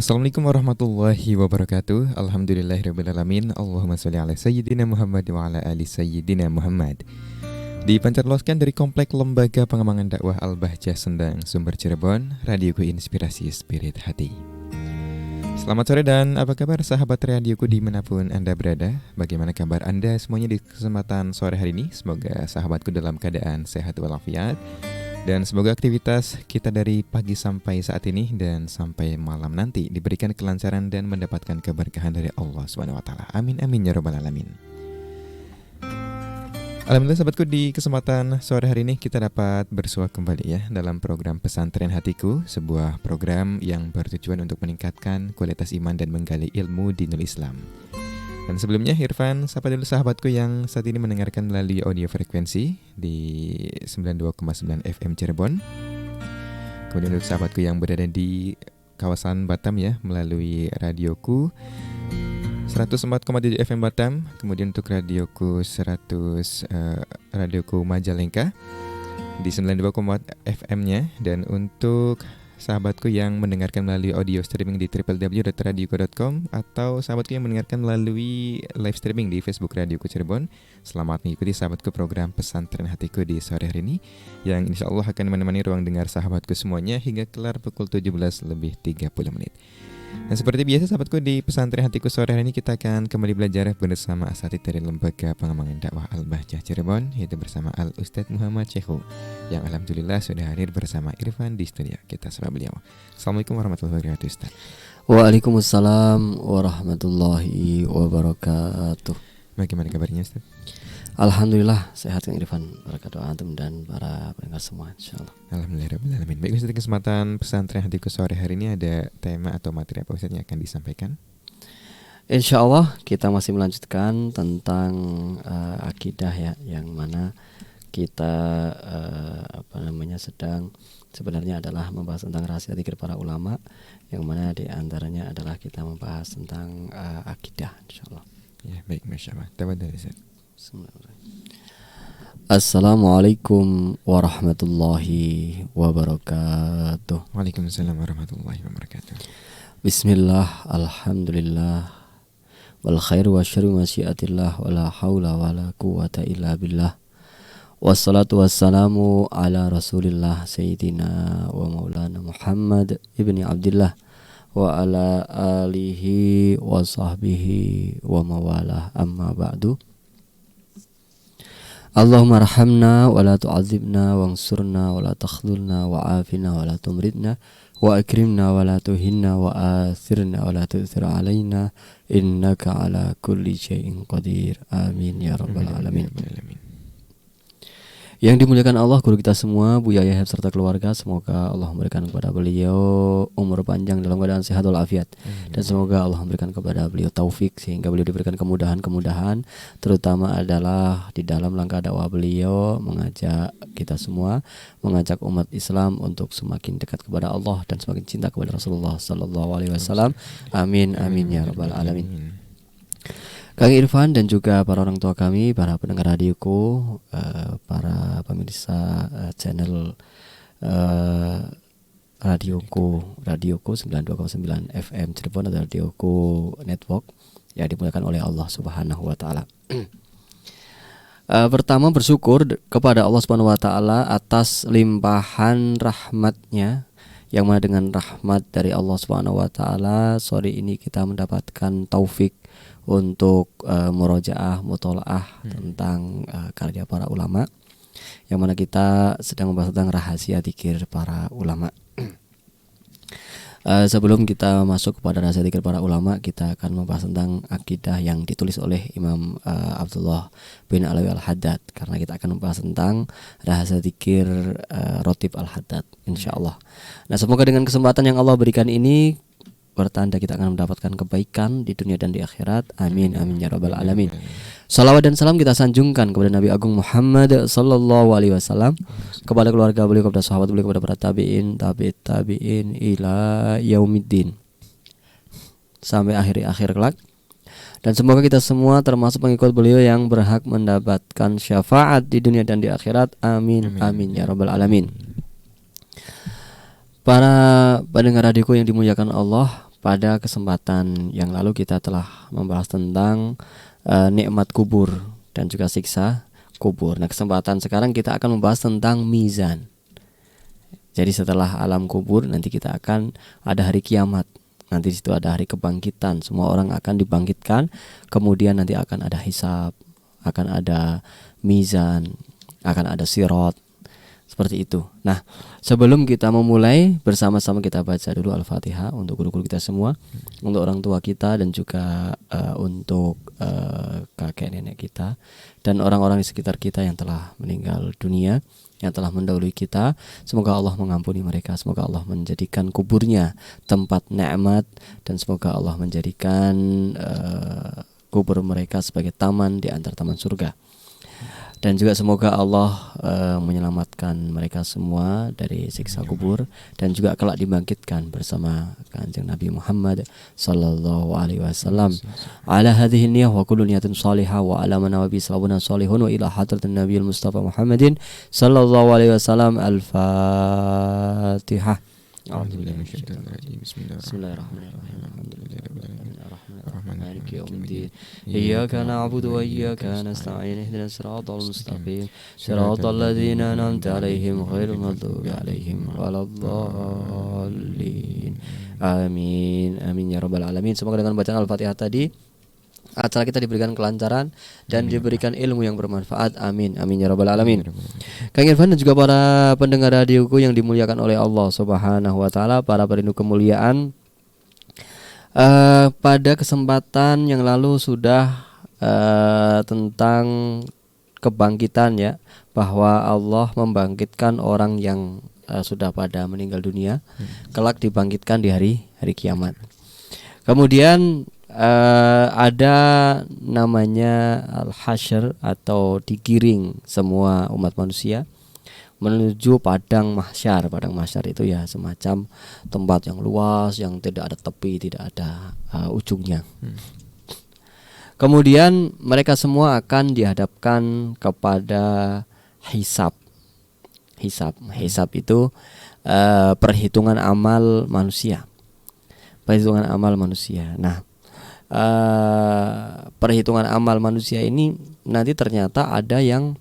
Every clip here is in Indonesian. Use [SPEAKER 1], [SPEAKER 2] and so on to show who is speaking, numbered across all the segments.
[SPEAKER 1] Assalamualaikum warahmatullahi wabarakatuh. Alhamdulillahirrabbilalamin. Allahumma sholli ala sayyidina Muhammad wa ala ali sayyidina Muhammad. Dipancarloskan dari Komplek Lembaga Pengembangan Dakwah Al-Bahjah Sendang, Sumber Cirebon, Radioku Inspirasi Spirit Hati. Selamat sore dan apa kabar sahabat radioku dimanapun Anda berada. Bagaimana kabar Anda semuanya di kesempatan sore hari ini? Semoga sahabatku dalam keadaan sehat walafiat. Dan semoga aktivitas kita dari pagi sampai saat ini dan sampai malam nanti diberikan kelancaran dan mendapatkan keberkahan dari Allah SWT. Amin amin ya rabbal alamin. Alhamdulillah sahabatku, di kesempatan sore hari ini kita dapat bersua kembali ya dalam program Pesantren Hatiku, sebuah program yang bertujuan untuk meningkatkan kualitas iman dan menggali ilmu dinul Islam. Dan sebelumnya Irfan, sapa dulu sahabatku yang saat ini mendengarkan melalui audio frekuensi di 92,9 FM Cirebon. Kemudian untuk sahabatku yang berada di kawasan Batam ya, melalui radioku 104,7 FM Batam. Kemudian untuk radioku radioku Majalengka di 92,4 FM-nya. Dan untuk sahabatku yang mendengarkan melalui audio streaming di www.radioku.com atau sahabatku yang mendengarkan melalui live streaming di Facebook Radioku Cirebon, selamat mengikuti sahabatku program Pesantren Hatiku di sore hari ini yang insya Allah akan menemani ruang dengar sahabatku semuanya hingga kelar pukul 17:30. Dan seperti biasa sahabatku, di Pesantren Hatiku sore hari ini kita akan kembali belajar bersama asatidz dari Lembaga Pengembangan Dakwah Al-Bahjah Cirebon, yaitu bersama Al-Ustadz Muhammad Syekhu, yang alhamdulillah sudah hadir bersama Irfan di studio kita sama beliau. Assalamualaikum warahmatullahi wabarakatuh Ustaz.
[SPEAKER 2] Waalaikumsalam warahmatullahi wabarakatuh.
[SPEAKER 1] Bagaimana kabarnya Ustaz?
[SPEAKER 2] Alhamdulillah sehat Kang Irfan, berkat doa antum dan para pendengar semua insyaallah.
[SPEAKER 1] Alhamdulillahirrahmanirrahim. Baik Ustaz, di kesempatan Pesantren Hatiku sore hari ini ada tema atau materi apa Ustaz yang akan disampaikan?
[SPEAKER 2] Insyaallah kita masih melanjutkan tentang akidah ya, yang mana kita sedang sebenarnya adalah membahas tentang rahasia zikir para ulama, yang mana di antaranya adalah kita membahas tentang akidah insyaallah.
[SPEAKER 1] Ya, baik, masyaallah. Tafadhal Ustaz.
[SPEAKER 2] Assalamualaikum warahmatullahi wabarakatuh.
[SPEAKER 1] Waalaikumsalam warahmatullahi wabarakatuh.
[SPEAKER 2] Bismillah, alhamdulillah, wal khairu wasyarru masyiatillah, wala haula wala quwata illa billah. Wassalatu wassalamu ala rasulillah sayyidina wa maulana Muhammad ibni Abdillah wa ala alihi wa sahbihi wa mawalah, amma ba'du. Allahumma arhamna wa la tu'adzibna wansurna wa la takhlulna wa afina wa la tumridna wa akrimna wa la tuhinna wa athirna wa la tu'thir alaina innaka ala kulli syai'in qadir. Amin ya rabbal alamin. Yang dimuliakan Allah, guru kita semua, Buya Yahya serta keluarga, semoga Allah memberikan kepada beliau umur panjang dalam keadaan sehat walafiat. Dan semoga Allah memberikan kepada beliau taufik sehingga beliau diberikan kemudahan-kemudahan, terutama adalah di dalam langkah dakwah beliau mengajak kita semua, mengajak umat Islam untuk semakin dekat kepada Allah dan semakin cinta kepada Rasulullah sallallahu alaihi wasallam. Amin amin ya rabbal alamin. Kang Irfan dan juga para orang tua kami, para pendengar radioku, para pemirsa channel radioku 92,9 FM Cirebon atau radioku network yang dimuliakan oleh Allah Subhanahu wa taala. Pertama, bersyukur kepada Allah Subhanahu wa taala atas limpahan rahmatnya, yang mana dengan rahmat dari Allah Subhanahu wa taala sore ini kita mendapatkan taufik untuk murojaah, mutolaah tentang karya para ulama, yang mana kita sedang membahas tentang rahasia zikir para ulama. Sebelum kita masuk kepada rahasia zikir para ulama, kita akan membahas tentang akidah yang ditulis oleh Imam Abdullah bin Alawi Al-Haddad, karena kita akan membahas tentang rahasia zikir Rotib Al-Haddad insyaallah. Nah, semoga dengan kesempatan yang Allah berikan ini bertanda kita akan mendapatkan kebaikan di dunia dan di akhirat. Amin amin ya rabbal alamin. Salawat dan salam kita sanjungkan kepada Nabi Agung Muhammad sallallahu alaihi wasallam, kepada keluarga beliau, kepada sahabat beliau, kepada para tabi'in ila yaumiddin, sampai akhir kelak. Dan semoga kita semua termasuk pengikut beliau yang berhak mendapatkan syafaat di dunia dan di akhirat. Amin amin ya rabbal alamin. Para pendengar radioku yang dimuliakan Allah, pada kesempatan yang lalu kita telah membahas tentang nikmat kubur dan juga siksa kubur. Nah, kesempatan sekarang kita akan membahas tentang mizan. Jadi setelah alam kubur nanti kita akan ada hari kiamat. Nanti di situ ada hari kebangkitan. Semua orang akan dibangkitkan. Kemudian nanti akan ada hisab, akan ada mizan, akan ada sirat. Seperti itu. Nah, sebelum kita memulai, bersama-sama kita baca dulu Al-Fatihah untuk guru-guru kita semua, untuk orang tua kita dan juga untuk kakek nenek kita dan orang-orang di sekitar kita yang telah meninggal dunia, yang telah mendahului kita. Semoga Allah mengampuni mereka, semoga Allah menjadikan kuburnya tempat nikmat, dan semoga Allah menjadikan kubur mereka sebagai taman di antara taman surga. Dan juga semoga Allah menyelamatkan mereka semua dari siksa kubur dan juga kelak dibangkitkan bersama Kanjeng Nabi Muhammad sallallahu alaihi wasallam. Ala hadhihi niyyah wa kullu niyatin shalihah wa ala man nawabi salawuna shalihun wa ila hadratin nabiyil mustafa Muhammadin sallallahu alaihi wasallam. Al-Fatihah. Bismillahirrahmanirrahim. Maliki yaumiddin. Iyyaka na'budu wa iyyaka nasta'in. Ihdinas siratal mustaqim. Siratal ladzina an'amta 'alaihim ghairil maghdubi 'alaihim waladdallin. Amin. Amin ya rabbal alamin. Semoga dengan bacaan Al-Fatihah tadi acara kita diberikan kelancaran dan diberikan ilmu yang bermanfaat. Amin. Amin ya rabbal alamin. Kang Irfan dan juga para pendengar radioku yang dimuliakan oleh Allah Subhanahu wa taala, para perindu kemuliaan, pada kesempatan yang lalu sudah tentang kebangkitan ya, bahwa Allah membangkitkan orang yang sudah pada meninggal dunia, kelak dibangkitkan di hari kiamat. Kemudian ada namanya al-hasyr atau digiring semua umat manusia menuju padang mahsyar. Padang mahsyar itu ya semacam tempat yang luas yang tidak ada tepi, tidak ada ujungnya. Kemudian mereka semua akan dihadapkan kepada hisab. Hisab itu perhitungan amal manusia. Perhitungan amal manusia. Nah, perhitungan amal manusia ini nanti ternyata ada yang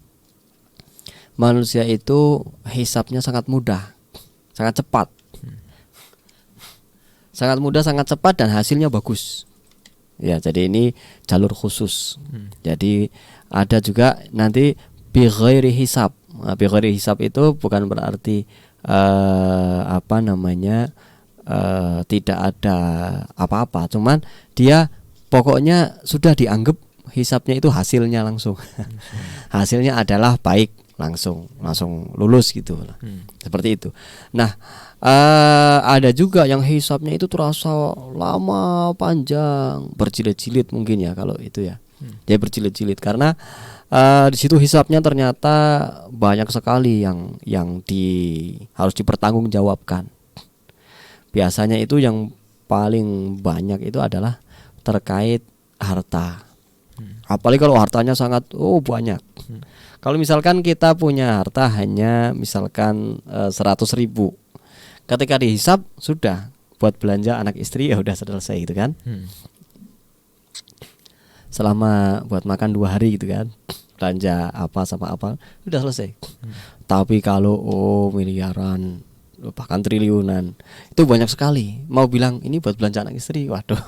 [SPEAKER 2] manusia itu hisabnya sangat mudah, sangat cepat, sangat mudah, sangat cepat, dan hasilnya bagus. Ya, jadi ini jalur khusus. Jadi ada juga nanti bi ghairi hisab. Bi ghairi hisab itu bukan berarti tidak ada apa-apa, cuman dia pokoknya sudah dianggap hisabnya itu hasilnya langsung. Hasilnya adalah baik, langsung lulus gitu lah. Seperti itu. Nah, ada juga yang hisabnya itu terasa lama, panjang, berjilid-jilid mungkin ya kalau itu ya. Dia berjilid-jilid karena di situ hisabnya ternyata banyak sekali yang harus dipertanggungjawabkan. Biasanya itu yang paling banyak itu adalah terkait harta. Apalagi kalau hartanya sangat banyak. Kalau misalkan kita punya harta hanya misalkan 100.000, ketika dihisab sudah buat belanja anak istri ya udah selesai gitu kan. Selama buat makan 2 hari gitu kan, belanja apa sama apa udah selesai. Tapi kalau miliaran, bahkan triliunan, itu banyak sekali. Mau bilang ini buat belanja anak istri, waduh,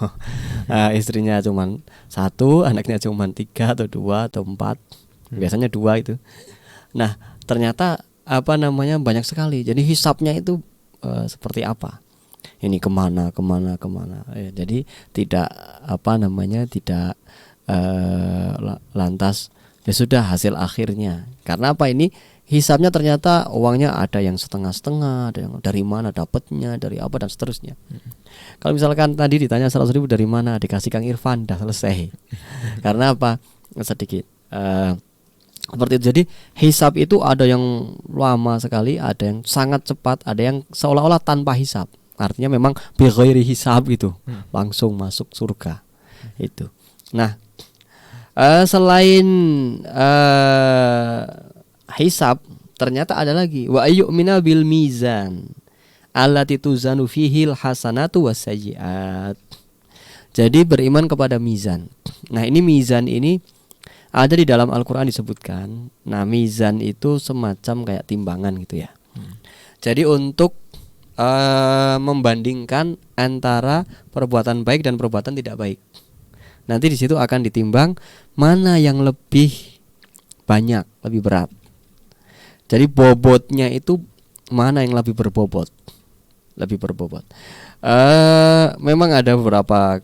[SPEAKER 2] istrinya cuman 1, anaknya cuman 3 atau 2 atau 4, biasanya 2 itu. Nah, ternyata banyak sekali. Jadi hisabnya itu seperti apa? Ini kemana? Ya, jadi tidak tidak lantas ya sudah hasil akhirnya. Karena apa ini? Hisabnya ternyata uangnya ada yang setengah-setengah, ada yang dari mana dapatnya, dari apa dan seterusnya. Kalau misalkan tadi ditanya 100.000 dari mana, dikasih Kang Irfan, dah selesai. Karena apa? Sedikit. Seperti itu. Jadi hisab itu ada yang lama sekali, ada yang sangat cepat, ada yang seolah-olah tanpa hisab. Artinya memang bi ghairi hisab gitu, langsung masuk surga. Itu. Nah, selain hisab, ternyata ada lagi wa ayyumina bil mizan. allati tuzanu fihil hasanatu wasayyiat. Jadi beriman kepada mizan. Nah, ini mizan ini ada di dalam Al-Qur'an disebutkan. Nah, mizan itu semacam kayak timbangan gitu ya. Jadi untuk membandingkan antara perbuatan baik dan perbuatan tidak baik. Nanti di situ akan ditimbang mana yang lebih banyak, lebih berat. Jadi bobotnya itu mana yang lebih berbobot, memang ada beberapa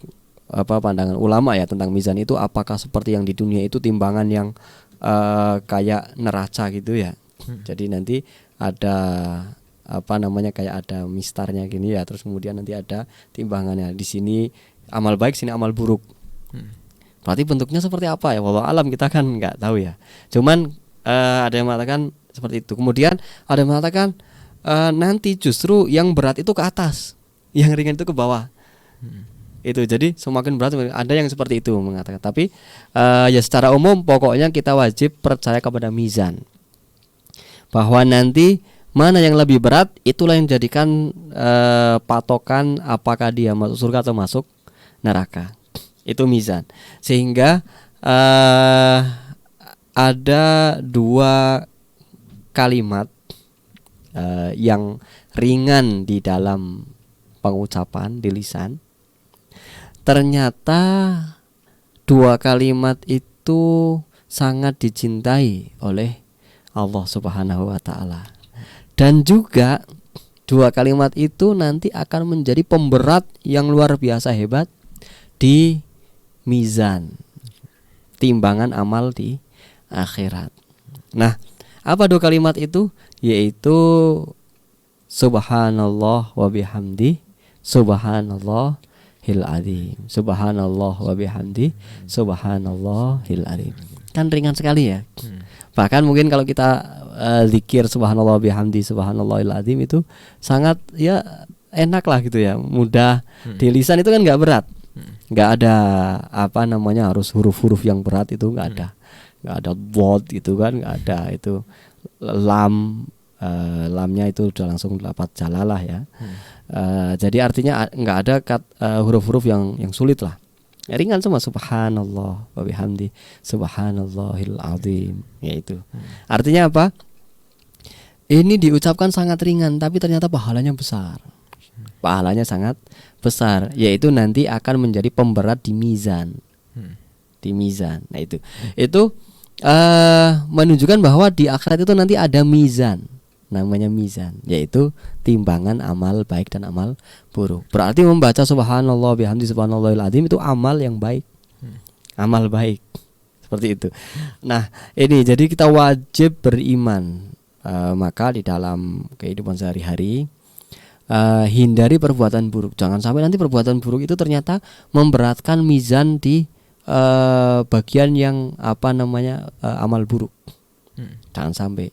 [SPEAKER 2] pandangan ulama ya tentang mizan itu, apakah seperti yang di dunia itu timbangan yang kayak neraca gitu ya. Jadi nanti ada kayak ada mistarnya gini ya, terus kemudian nanti ada timbangannya, di sini amal baik, sini amal buruk. Berarti bentuknya seperti apa ya? Wallahu alam, kita kan nggak tahu ya. Cuman ada yang mengatakan seperti itu. Kemudian ada yang mengatakan nanti justru yang berat itu ke atas, yang ringan itu ke bawah. Itu jadi semakin berat. Ada yang seperti itu mengatakan. Tapi ya secara umum pokoknya kita wajib percaya kepada mizan, bahwa nanti mana yang lebih berat itulah yang jadikan patokan apakah dia masuk surga atau masuk neraka. Itu mizan. Sehingga ada dua kalimat yang ringan di dalam pengucapan di lisan. Ternyata dua kalimat itu sangat dicintai oleh Allah Subhanahu wa taala. Dan juga dua kalimat itu nanti akan menjadi pemberat yang luar biasa hebat di mizan, timbangan amal di akhirat. Nah, apa dua kalimat itu? Yaitu subhanallah wa bihamdi, subhanallahil azim, subhanallah wa bihamdi, subhanallahil azim. Kan ringan sekali ya. Bahkan mungkin kalau kita zikir subhanallah wa bihamdi, subhanallahil azim itu sangat ya enak lah gitu ya, mudah di lisan, itu kan nggak berat. Nggak ada harus huruf-huruf yang berat, itu nggak ada dot gitu kan, nggak ada itu lamnya itu udah langsung dapat jalalah ya. Jadi artinya nggak ada huruf-huruf yang sulit lah, ringan semua, subhanallah wa bihamdi, subhanallahil azim, yaitu artinya apa? Ini diucapkan sangat ringan tapi ternyata pahalanya besar. Pahalanya sangat besar, yaitu nanti akan menjadi pemberat di mizan. Di mizan. Nah itu menunjukkan bahwa di akhirat itu nanti ada mizan, namanya mizan, yaitu timbangan amal baik dan amal buruk. Berarti membaca subhanallah bihamdi subhanallahil azim itu amal yang baik. Amal baik. Seperti itu. Nah, ini jadi kita wajib beriman. Maka di dalam kehidupan sehari-hari hindari perbuatan buruk. Jangan sampai nanti perbuatan buruk itu ternyata memberatkan mizan di bagian yang amal buruk. Jangan sampai.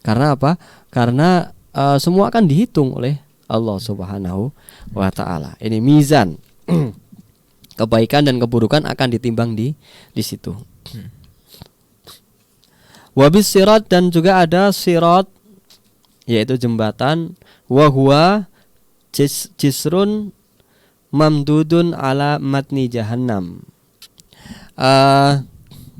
[SPEAKER 2] Karena apa? Karena semua akan dihitung oleh Allah Subhanahu wa taala. Ini mizan. Kebaikan dan keburukan akan ditimbang di situ. Wabis sirat, dan juga ada sirat, yaitu jembatan, wa huwa jisrun mamdudun ala matni jahannam.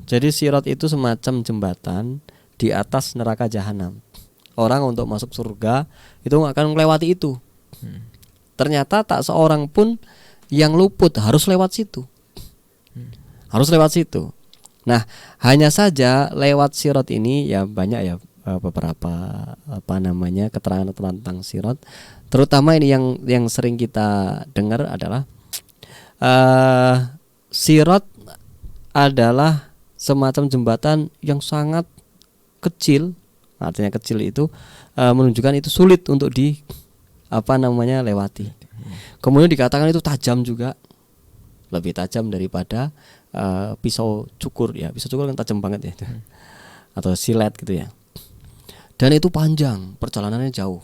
[SPEAKER 2] Jadi sirat itu semacam jembatan di atas neraka jahanam. Orang untuk masuk surga itu akan melewati itu. Ternyata tak seorang pun yang luput, harus lewat situ. Harus lewat situ. Nah, hanya saja lewat sirat ini ya banyak ya beberapa keterangan tentang sirat. Terutama ini yang sering kita dengar adalah sirat adalah semacam jembatan yang sangat kecil. Artinya kecil itu menunjukkan itu sulit untuk lewati. Kemudian dikatakan itu tajam juga, lebih tajam daripada pisau cukur ya. Pisau cukur kan tajam banget ya itu. Atau silet gitu ya. Dan itu panjang, perjalanannya jauh.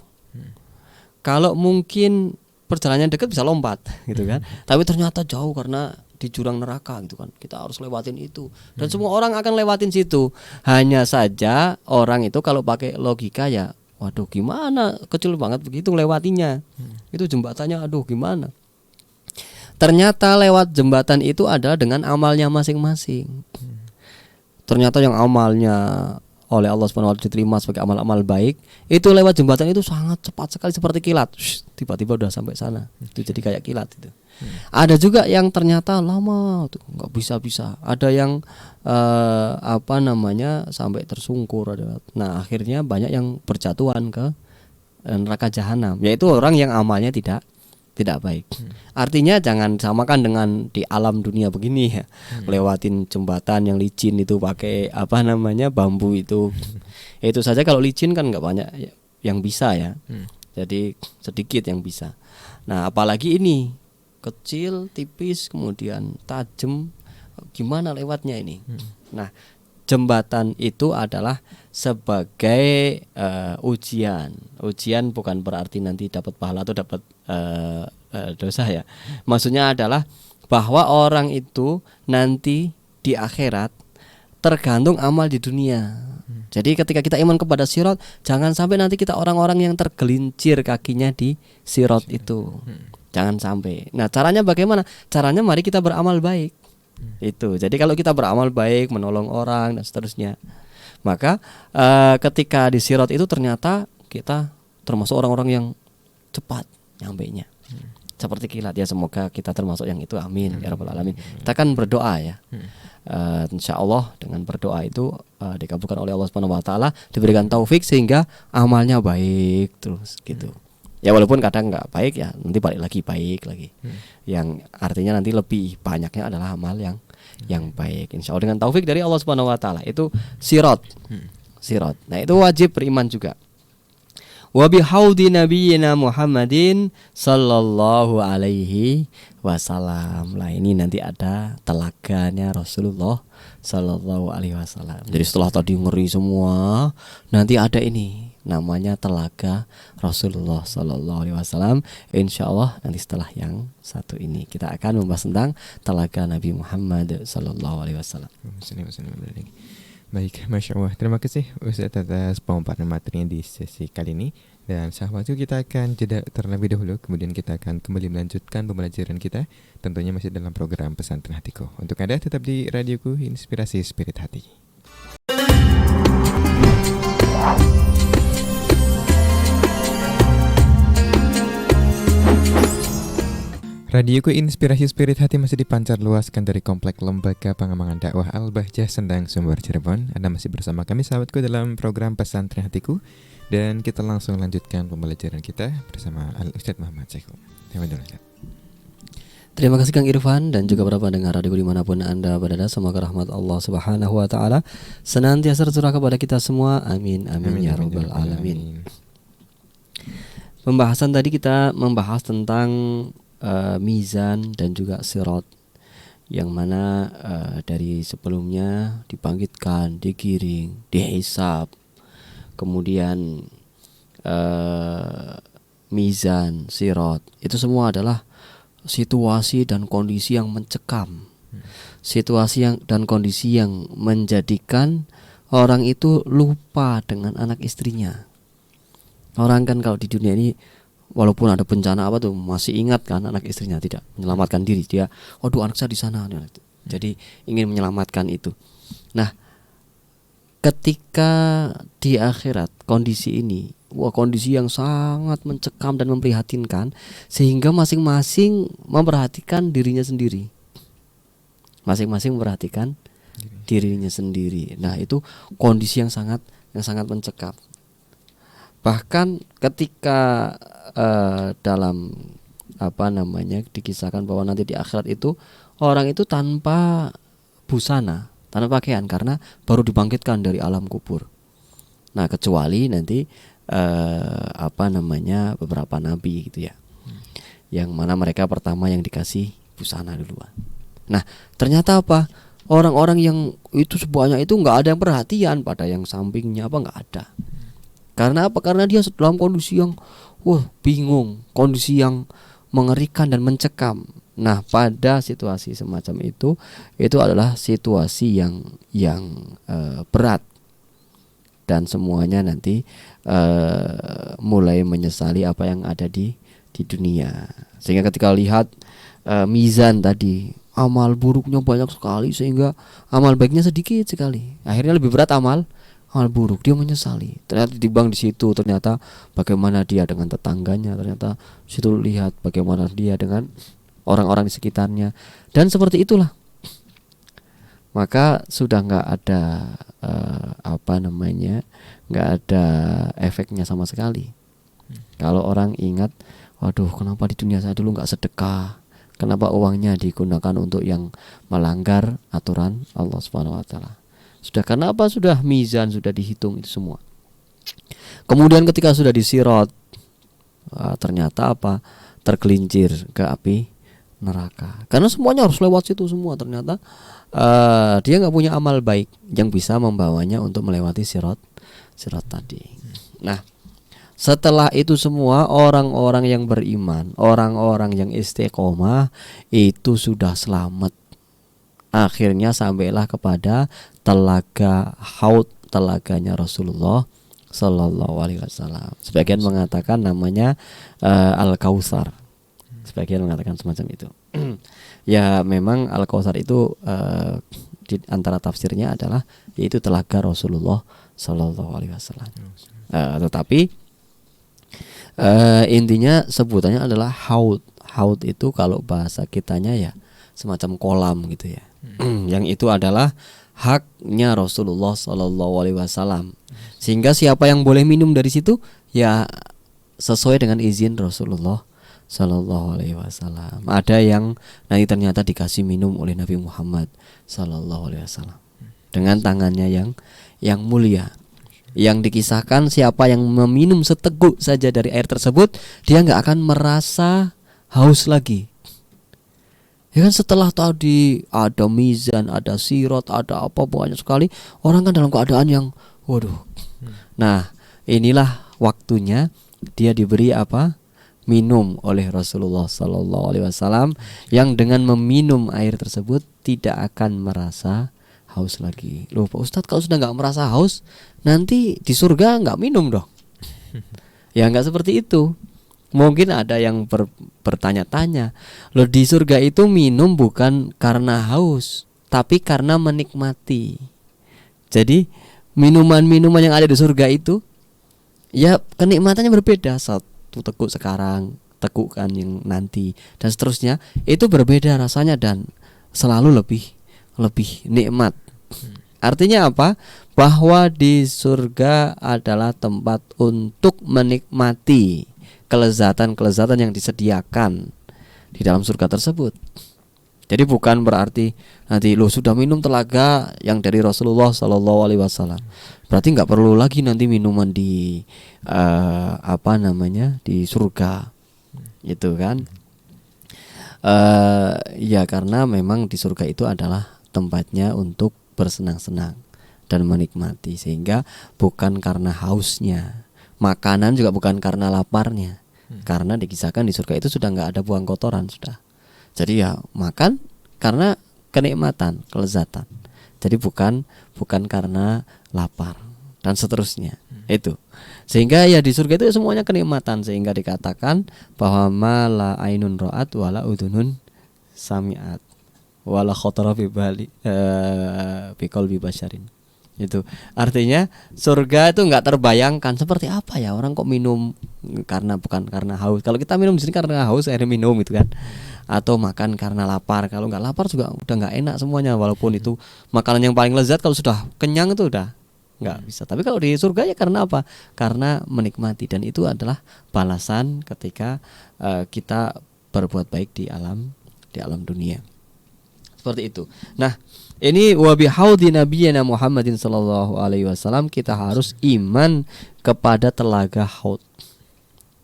[SPEAKER 2] Kalau mungkin perjalanan dekat bisa lompat gitu kan. Tapi ternyata jauh karena di jurang neraka gitu kan. Kita harus lewatin itu. Dan semua orang akan lewatin situ. Hanya saja orang itu kalau pakai logika ya, waduh gimana, kecil banget begitu lewatinya. Itu jembatannya, aduh gimana. Ternyata lewat jembatan itu adalah dengan amalnya masing-masing. Ternyata yang amalnya oleh Allah Subhanahu wa taala diterima sebagai amal-amal baik, itu lewat jembatan itu sangat cepat sekali seperti kilat. Tiba-tiba udah sampai sana. Itu jadi kayak kilat itu. Ada juga yang ternyata lama tuh nggak bisa-bisa. Ada yang sampai tersungkur ada. Nah, akhirnya banyak yang berjatuhan ke neraka jahanam, yaitu orang yang amalnya tidak baik. Artinya jangan samakan dengan di alam dunia begini ya. Lewatin jembatan yang licin itu pakai bambu itu. Itu saja kalau licin kan nggak banyak yang bisa ya. Jadi sedikit yang bisa. Nah, apalagi ini kecil, tipis, kemudian tajam. Gimana lewatnya ini? Nah, jembatan itu adalah sebagai ujian. Ujian bukan berarti nanti dapat pahala atau dapat dosa ya. Maksudnya adalah bahwa orang itu nanti di akhirat tergantung amal di dunia. Jadi ketika kita iman kepada sirat, jangan sampai nanti kita orang-orang yang tergelincir kakinya di sirat itu. Jangan sampai. Nah, caranya bagaimana? Caranya mari kita beramal baik. Itu. Jadi kalau kita beramal baik, menolong orang dan seterusnya, maka ketika di sirat itu ternyata kita termasuk orang-orang yang cepat nyampainya. Seperti kilat ya, semoga kita termasuk yang itu, amin ya rabbal alamin. Kita kan berdoa ya. Insya Allah dengan berdoa itu dikabulkan oleh Allah Subhanahu wa taala, diberikan taufik sehingga amalnya baik terus gitu. Ya walaupun kadang nggak baik ya, nanti balik lagi baik lagi. Yang artinya nanti lebih banyaknya adalah amal yang baik. Insya Allah dengan taufik dari Allah Subhanahu wa taala. Itu sirat. Sirat. Nah, itu wajib beriman juga. Wa bihaudi nabiyyina Muhammadin sallallahu alaihi wasallam. Lah ini nanti ada telaganya Rasulullah sallallahu alaihi wasallam. Jadi setelah tadi ngeri semua, nanti ada ini namanya telaga Rasulullah sallallahu alaihi wasallam. Insyaallah nanti setelah yang satu ini kita akan membahas tentang telaga Nabi Muhammad sallallahu alaihi wasallam.
[SPEAKER 1] Baik, Masya Allah. Terima kasih Ustaz atas pemaparan materinya di sesi kali ini. Dan sahabatku, kita akan jeda terlebih dahulu, kemudian kita akan kembali melanjutkan pembelajaran kita, tentunya masih dalam program Pesantren Hatiku. Untuk Anda tetap di radioku, Inspirasi Spirit Hati. Radioku Inspirasi Spirit Hati masih dipancar luaskan dari Komplek Lembaga Pengembangan Dakwah Al-Bahjah Sendang, Sumber, Cirebon. Anda masih bersama kami sahabatku dalam program Pesantren Hatiku. Dan kita langsung lanjutkan pembelajaran kita bersama Al-Ustadz Muhammad Syekhul.
[SPEAKER 2] Terima kasih Kang Irfan dan juga para pendengar radio dimanapun Anda berada. Semoga rahmat Allah Subhanahu wa taala senantiasa tercurah kepada kita semua. Amin amin, ya rabbal alamin. Pembahasan tadi kita membahas tentang mizan dan juga sirat, yang mana dari sebelumnya dibangkitkan, digiring, dihisab, kemudian mizan, sirat, itu semua adalah situasi dan kondisi yang mencekam, situasi dan kondisi yang menjadikan orang itu lupa dengan anak istrinya. Orang kan kalau di dunia ini walaupun ada bencana apa tuh masih ingat kan anak istrinya, tidak menyelamatkan diri, dia waduh anak saya di sana, jadi ingin menyelamatkan itu. Nah, ketika di akhirat kondisi ini, kondisi yang sangat mencekam dan memprihatinkan, sehingga masing-masing memperhatikan dirinya sendiri, masing-masing memperhatikan dirinya sendiri. Nah, itu kondisi yang sangat mencekam. Bahkan ketika dalam dikisahkan bahwa nanti di akhirat itu orang itu tanpa busana, tanpa pakaian, karena baru dibangkitkan dari alam kubur. Nah, kecuali nanti beberapa nabi gitu ya, yang mana mereka pertama yang dikasih busana duluan. Nah, ternyata apa? Orang-orang yang itu sebanyak itu nggak ada yang perhatian pada yang sampingnya, nggak ada. Karena apa? Karena dia dalam kondisi yang bingung, kondisi yang mengerikan dan mencekam. Nah, pada situasi semacam itu adalah situasi yang berat dan semuanya nanti mulai menyesali apa yang ada di dunia. Sehingga ketika lihat mizan tadi, amal buruknya banyak sekali sehingga amal baiknya sedikit sekali. Akhirnya lebih berat amal buruk, dia menyesali. Ternyata ditimbang di situ, ternyata bagaimana dia dengan tetangganya, ternyata situ lihat bagaimana dia dengan orang-orang di sekitarnya, dan seperti itulah. Maka sudah nggak ada nggak ada efeknya sama sekali. Kalau orang ingat, waduh, kenapa di dunia saya dulu nggak sedekah? Kenapa uangnya digunakan untuk yang melanggar aturan Allah Subhanahu Wa Taala? Sudah, karena apa? Sudah mizan, sudah dihitung itu semua. Kemudian ketika sudah disirot, ternyata apa? Tergelincir ke api neraka. Karena semuanya harus lewat situ semua. Ternyata dia nggak punya amal baik yang bisa membawanya untuk melewati sirot tadi. Nah, setelah itu semua, orang-orang yang beriman, orang-orang yang istiqomah itu sudah selamat. Akhirnya sampailah kepada telaga Haud, telaganya Rasulullah Sallallahu Alaihi Wasallam. Sebagian mengatakan namanya Al-Kautsar, sebagian mengatakan semacam itu. Ya, memang Al-Kautsar itu di antara tafsirnya adalah yaitu telaga Rasulullah Sallallahu Alaihi Wasallam. Tetapi intinya sebutannya adalah haud. Haud itu kalau bahasa kitanya ya semacam kolam gitu ya. Yang itu adalah haknya Rasulullah Sallallahu Alaihi Wasallam. Sehingga siapa yang boleh minum dari situ ya sesuai dengan izin Rasulullah Sallallahu Alaihi Wasallam. Ada yang nanti ternyata dikasih minum oleh Nabi Muhammad Sallallahu Alaihi Wasallam dengan tangannya yang mulia. Yang dikisahkan siapa yang meminum seteguk saja dari air tersebut, dia nggak akan merasa haus lagi. Ya kan, setelah tadi ada mizan, ada sirot, ada apa banyak sekali, orang kan dalam keadaan yang waduh. Nah, inilah waktunya dia diberi apa? Minum oleh Rasulullah Sallallahu Alaihi Wasallam, yang dengan meminum air tersebut tidak akan merasa haus lagi. Loh Pak Ustadz, kalau sudah nggak merasa haus, nanti di surga nggak minum dong? Ya nggak seperti itu. Mungkin ada yang bertanya-tanya, loh di surga itu minum bukan karena haus, tapi karena menikmati. Jadi minuman-minuman yang ada di surga itu, ya kenikmatannya berbeda. Satu teguk sekarang, teguk kan yang nanti, dan seterusnya. Itu berbeda rasanya dan selalu lebih nikmat. Artinya apa? Bahwa di surga adalah tempat untuk menikmati kelezatan-kelezatan yang disediakan di dalam surga tersebut. Jadi bukan berarti nanti lo sudah minum telaga yang dari Rasulullah Sallallahu Alaihi Wasallam, berarti nggak perlu lagi nanti minuman di di surga, gitu kan? Ya karena memang di surga itu adalah tempatnya untuk bersenang-senang dan menikmati, sehingga bukan karena hausnya. Makanan juga bukan karena laparnya, karena dikisahkan di surga itu sudah nggak ada buang kotoran sudah. Jadi ya makan karena kenikmatan, kelezatan. Jadi bukan karena lapar dan seterusnya. Itu. Sehingga ya di surga itu semuanya kenikmatan, sehingga dikatakan bahwa mala ainun ra'at wala udhunun sami'at wala khotara fi bali bi qalbi basyarin. Itu artinya surga itu nggak terbayangkan seperti apa ya, orang kok minum bukan karena haus. Kalau kita minum di sini karena haus, akhirnya minum itu kan, atau makan karena lapar. Kalau nggak lapar juga udah nggak enak semuanya, walaupun itu makanan yang paling lezat. Kalau sudah kenyang itu udah nggak bisa. Tapi kalau di surga ya karena apa? Karena menikmati, dan itu adalah balasan ketika kita berbuat baik di alam dunia. Seperti itu. Nah, ini wa bihaudi nabiyina Muhammadin sallallahu alaihi wasallam, kita harus iman kepada telaga Haud.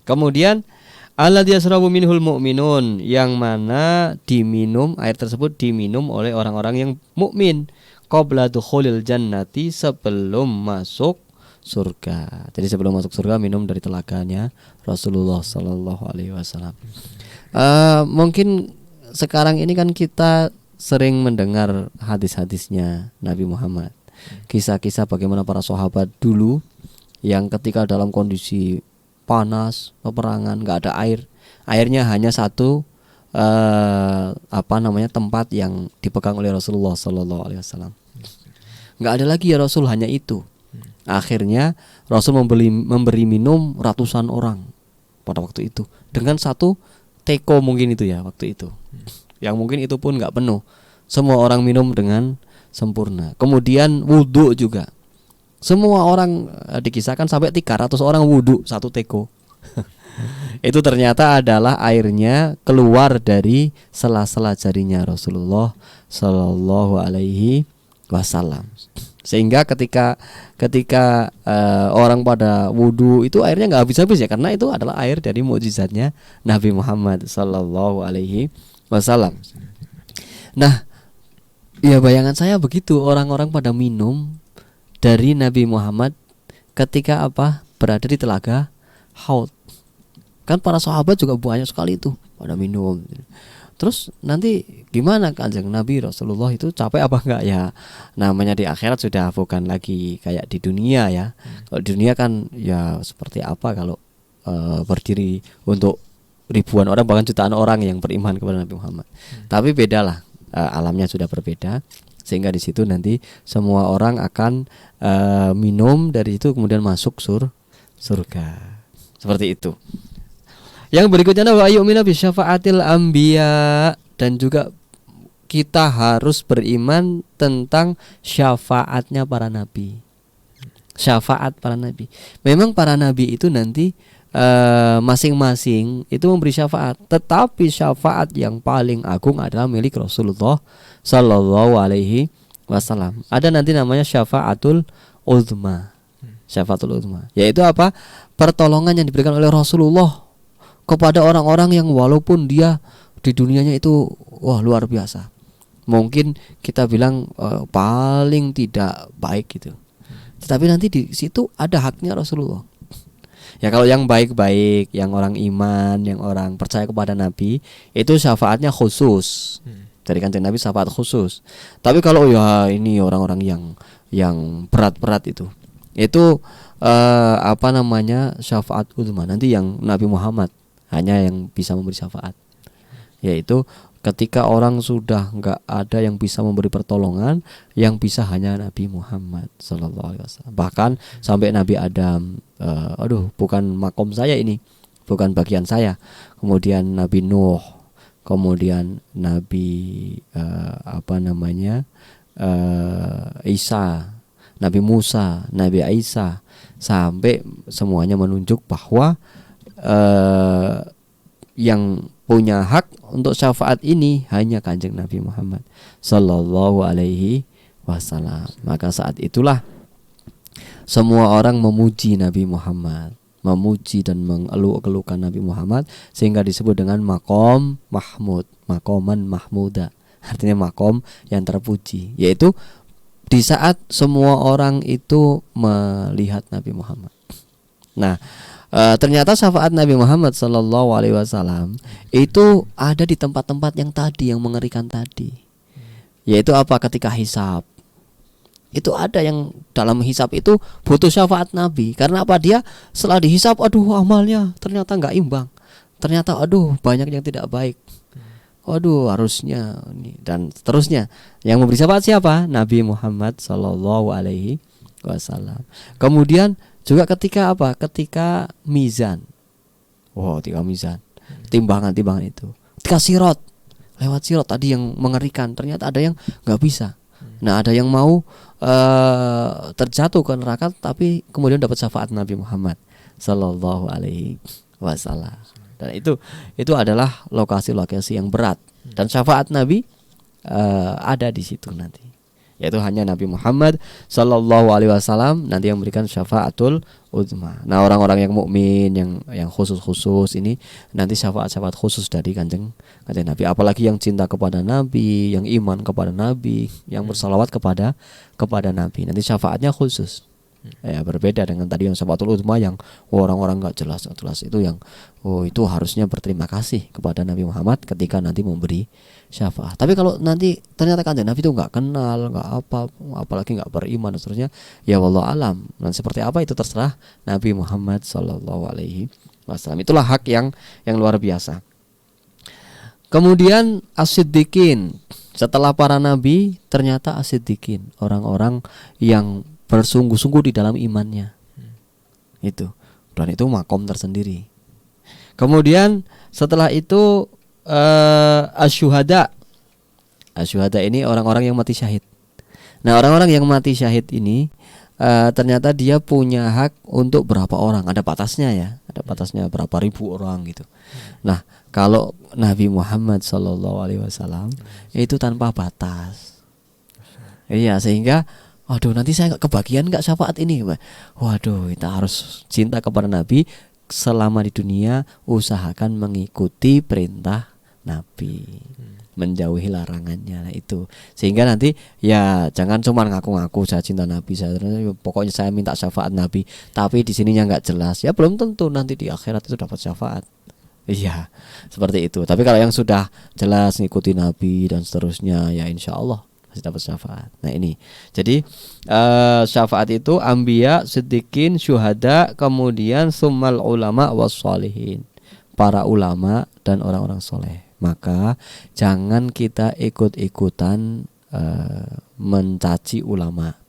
[SPEAKER 2] Kemudian alladzi yasrabu minhul mu'minun, yang mana diminum, air tersebut diminum oleh orang-orang yang mukmin qabla dukhulil jannati, sebelum masuk surga. Jadi sebelum masuk surga minum dari telaganya Rasulullah sallallahu alaihi wasallam. Mungkin sekarang ini kan kita sering mendengar hadis-hadisnya Nabi Muhammad. Kisah-kisah bagaimana para sahabat dulu yang ketika dalam kondisi panas, peperangan, nggak ada air, airnya hanya satu tempat yang dipegang oleh Rasulullah Sallallahu Alaihi Wasallam. Nggak ada lagi ya Rasul, hanya itu. Akhirnya Rasul memberi minum ratusan orang pada waktu itu dengan satu teko mungkin itu ya waktu itu. Yang mungkin itu pun nggak penuh. Semua orang minum dengan sempurna. Kemudian wudhu juga. Semua orang dikisahkan sampai 300 orang wudhu satu teko. Itu ternyata adalah airnya keluar dari sela-sela jarinya Rasulullah Sallallahu Alaihi Wasallam. Sehingga ketika orang pada wudhu itu airnya nggak habis-habis ya, karena itu adalah air dari mukjizatnya Nabi Muhammad Sallallahu Alaihi Wasallam. Nah, ya bayangan saya begitu, orang-orang pada minum dari Nabi Muhammad ketika berada di telaga Haud. Kan para sahabat juga banyak sekali itu pada minum. Terus nanti gimana Kanjeng Nabi Rasulullah itu capek apa enggak ya? Namanya di akhirat sudah bukan lagi kayak di dunia ya. Kalau di dunia kan ya seperti apa kalau berdiri untuk ribuan orang bahkan jutaan orang yang beriman kepada Nabi Muhammad. Tapi bedalah, alamnya sudah berbeda, sehingga di situ nanti semua orang akan minum dari itu kemudian masuk surga. Seperti itu. Yang berikutnya adalah yu'minu bi syafaatil anbiya, dan juga kita harus beriman tentang syafaatnya para nabi. Syafaat para nabi. Memang para nabi itu nanti masing-masing itu memberi syafaat, tetapi syafaat yang paling agung adalah milik Rasulullah Sallallahu Alaihi Wasallam. Ada nanti namanya syafaatul uzma. Syafaatul uzma, yaitu pertolongan yang diberikan oleh Rasulullah kepada orang-orang yang walaupun dia di dunianya itu luar biasa. Mungkin kita bilang paling tidak baik gitu. Tetapi nanti di situ ada haknya Rasulullah. Ya kalau yang baik-baik, yang orang iman, yang orang percaya kepada Nabi, itu syafaatnya khusus. Dari Kanjeng Nabi syafaat khusus. Tapi kalau ini orang-orang yang berat-berat itu syafaat uzma. Nanti yang Nabi Muhammad hanya yang bisa memberi syafaat, yaitu ketika orang sudah nggak ada yang bisa memberi pertolongan, yang bisa hanya Nabi Muhammad Sallallahu Alaihi Wasallam. Bahkan sampai Nabi Adam, bukan makom saya ini, bukan bagian saya. Kemudian Nabi Nuh, kemudian Nabi Isa, Nabi Musa, Nabi Isa, sampai semuanya menunjuk bahwa yang punya hak untuk syafaat ini hanya Kanjeng Nabi Muhammad Sallallahu Alaihi Wasallam. Maka saat itulah semua orang memuji Nabi Muhammad, memuji dan mengeluh-elukan Nabi Muhammad, sehingga disebut dengan makom mahmud, makoman mahmuda, artinya makom yang terpuji, yaitu di saat semua orang itu melihat Nabi Muhammad. Nah, ternyata syafaat Nabi Muhammad Sallallahu Alaihi Wasallam itu ada di tempat-tempat yang tadi, yang mengerikan tadi, yaitu ketika hisab. Itu ada yang dalam hisab itu butuh syafaat Nabi. Karena dia setelah dihisab, amalnya ternyata nggak imbang, ternyata banyak yang tidak baik, harusnya ini dan seterusnya. Yang memberi syafaat siapa? Nabi Muhammad Sallallahu Alaihi Wasallam. Kemudian juga ketika ketika mizan, ketika mizan, timbangan itu, ketika sirat, lewat sirat tadi yang mengerikan, ternyata ada yang nggak bisa. Nah, ada yang mau terjatuh ke neraka, tapi kemudian dapat syafaat Nabi Muhammad Sallallahu Alaihi Wasallam. Dan itu adalah lokasi-lokasi yang berat, dan syafaat Nabi ada di situ nanti, yaitu hanya Nabi Muhammad Sallallahu Alaihi Wasallam nanti yang memberikan syafaatul uzma. Nah, orang-orang yang mukmin, yang khusus ini nanti syafaat khusus dari kanjeng Nabi. Apalagi yang cinta kepada Nabi, yang iman kepada Nabi, yang bersalawat kepada Nabi, nanti syafaatnya khusus. Ya, berbeda dengan tadi yang syafaatul uzma yang orang-orang nggak jelas itu yang itu harusnya berterima kasih kepada Nabi Muhammad ketika nanti memberi syafaat. Tapi kalau nanti ternyata Kanjeng Nabi itu nggak kenal, nggak apa, apalagi nggak beriman dan seterusnya, ya wallahu alam. Dan seperti apa itu terserah Nabi Muhammad Shallallahu Alaihi Wasallam. Itulah hak yang luar biasa. Kemudian as-siddiqin, setelah para nabi ternyata as-siddiqin, orang-orang yang bersungguh-sungguh di dalam imannya. Itu. Dan itu makom tersendiri. Kemudian setelah itu asyuhada. Asyuhada ini orang-orang yang mati syahid. Nah, orang-orang yang mati syahid ini ternyata dia punya hak untuk berapa orang? Ada batasnya ya. Ada batasnya berapa ribu orang gitu. Nah, kalau Nabi Muhammad SAW itu tanpa batas. Iya, sehingga waduh, nanti saya nggak kebagian nggak syafaat ini. Waduh, kita harus cinta kepada Nabi selama di dunia, usahakan mengikuti perintah Nabi, menjauhi larangannya. Nah, itu sehingga nanti ya jangan cuma ngaku-ngaku saya cinta Nabi, pokoknya saya minta syafaat Nabi, tapi di sininya nggak jelas. Ya belum tentu nanti di akhirat itu dapat syafaat. Iya, seperti itu. Tapi kalau yang sudah jelas ngikuti Nabi dan seterusnya, ya insya Allah masih dapat syafaat. Nah ini, jadi syafaat itu anbiya, siddiqin, syuhada, kemudian summal ulama wassalihin, para ulama dan orang-orang soleh. Maka jangan kita ikut-ikutan mencaci ulama,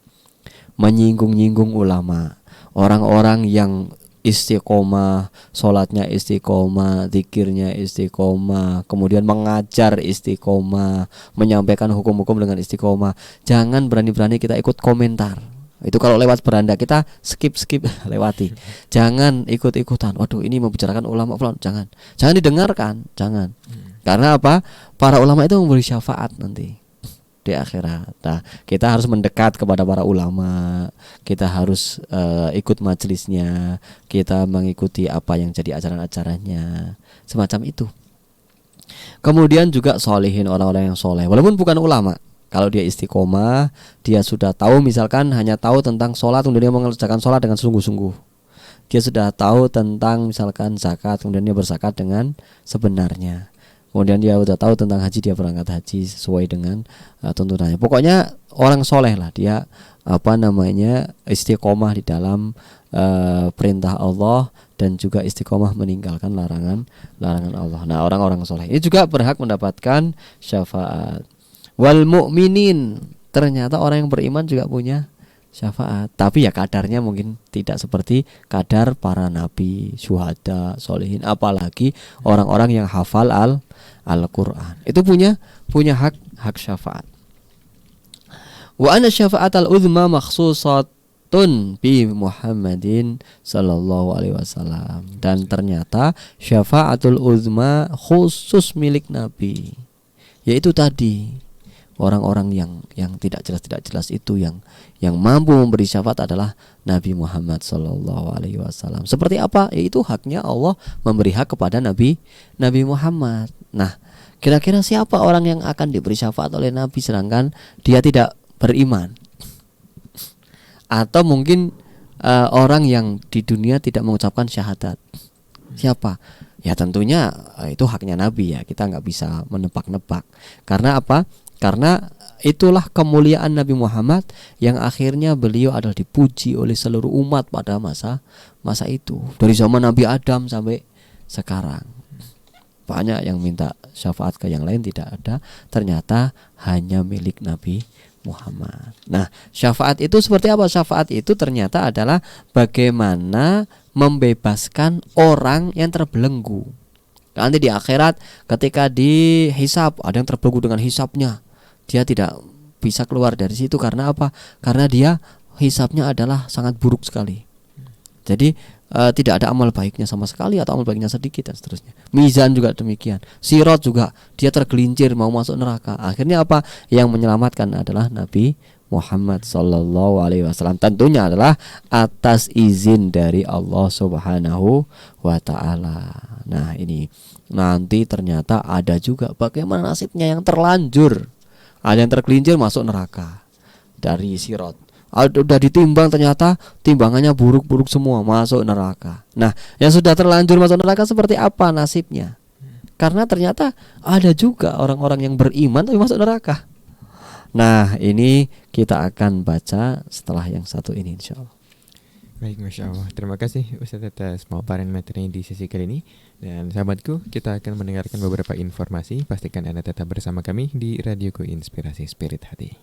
[SPEAKER 2] menyinggung-nyinggung ulama, orang-orang yang istiqomah, sholatnya istiqomah, zikirnya istiqomah, kemudian mengajar istiqomah, menyampaikan hukum-hukum dengan istiqomah. Jangan berani-berani kita ikut komentar. Itu kalau lewat beranda kita skip lewati. Jangan ikut-ikutan. Waduh, ini membicarakan ulama, jangan didengarkan, jangan. Karena apa? Para ulama itu memberi syafaat nanti di akhirat. Nah, kita harus mendekat kepada para ulama, kita harus ikut majelisnya, kita mengikuti apa yang jadi ajaran-ajarannya, semacam itu. Kemudian juga sholihin, orang-orang yang soleh, walaupun bukan ulama. Kalau dia istiqomah, dia sudah tahu, misalkan hanya tahu tentang sholat, kemudian dia mengerjakan sholat dengan sungguh-sungguh. Dia sudah tahu tentang misalkan zakat, kemudian dia berzakat dengan sebenarnya. Kemudian dia udah tahu tentang haji, dia berangkat haji sesuai dengan tuntunannya. Pokoknya orang soleh lah, dia istiqomah di dalam perintah Allah dan juga istiqomah meninggalkan larangan Allah. Nah, orang-orang soleh ini juga berhak mendapatkan syafaat. Wal mu'minin, ternyata orang yang beriman juga punya syafaat, tapi ya kadarnya mungkin tidak seperti kadar para nabi, syuhada, sholihin, apalagi orang-orang yang hafal Al-Quran. Itu punya hak syafaat. Wa anna syafa'at al-uzma makhsusatun bi Muhammadin sallallahu alaihi wasallam. Dan ternyata syafa'atul uzma khusus milik Nabi. Yaitu tadi orang-orang yang tidak jelas itu yang mampu memberi syafaat adalah Nabi Muhammad sallallahu alaihi wasallam. Seperti apa? Yaitu haknya Allah memberi hak kepada Nabi Muhammad. Nah, kira-kira siapa orang yang akan diberi syafaat oleh Nabi sedangkan dia tidak beriman? Atau mungkin orang yang di dunia tidak mengucapkan syahadat. Siapa? Ya tentunya itu haknya Nabi ya. Kita nggak bisa menebak-nebak. Karena apa? Karena itulah kemuliaan Nabi Muhammad yang akhirnya beliau adalah dipuji oleh seluruh umat pada masa itu. Dari zaman Nabi Adam sampai sekarang. Banyak yang minta syafaat ke yang lain, tidak ada. Ternyata hanya milik Nabi Muhammad. Nah, syafaat itu seperti apa? Syafaat itu ternyata adalah bagaimana membebaskan orang yang terbelenggu. Nanti di akhirat ketika dihisab, ada yang terbelenggu dengan hisabnya. Dia tidak bisa keluar dari situ karena apa? Karena dia hisabnya adalah sangat buruk sekali. Jadi tidak ada amal baiknya sama sekali atau amal baiknya sedikit dan seterusnya. Mizan juga demikian. Sirat juga dia tergelincir mau masuk neraka. Akhirnya apa? Yang menyelamatkan adalah Nabi Muhammad sallallahu alaihi wasallam. Tentunya adalah atas izin dari Allah Subhanahu wa taala. Nah, ini nanti ternyata ada juga bagaimana nasibnya yang terlanjur. Ada yang tergelincir masuk neraka dari sirat. Udah ditimbang ternyata timbangannya buruk-buruk semua, masuk neraka. Nah, yang sudah terlanjur masuk neraka seperti apa nasibnya? Karena ternyata ada juga orang-orang yang beriman tapi masuk neraka. Nah, ini kita akan baca setelah yang satu ini, insyaallah.
[SPEAKER 1] Baik, Masya Allah. Terima kasih Ustaz atas pemaparan materi di sesi kali ini. Dan sahabatku, kita akan mendengarkan beberapa informasi. Pastikan Anda tetap bersama kami di Radioku Inspirasi Spirit Hati.